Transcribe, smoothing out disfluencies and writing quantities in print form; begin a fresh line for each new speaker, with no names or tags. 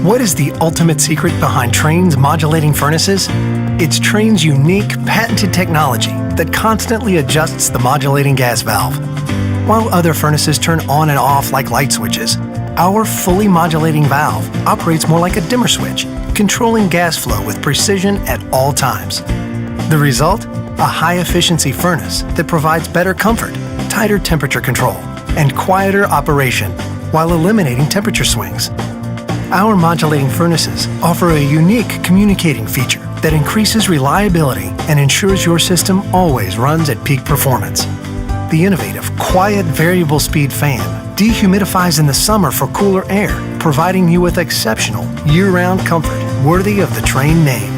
What is the ultimate secret behind Trane's modulating furnaces? It's Trane's unique, patented technology that constantly adjusts the modulating gas valve. While other furnaces turn on and off like light switches, our fully modulating valve operates more like a dimmer switch, controlling gas flow with precision at all times. The result? A high-efficiency furnace that provides better comfort, tighter temperature control, and quieter operation while eliminating temperature swings. Our modulating furnaces offer a unique communicating feature that increases reliability and ensures your system always runs at peak performance. The innovative, quiet, variable speed fan dehumidifies in the summer for cooler air, providing you with exceptional, year-round comfort worthy of the Trane name.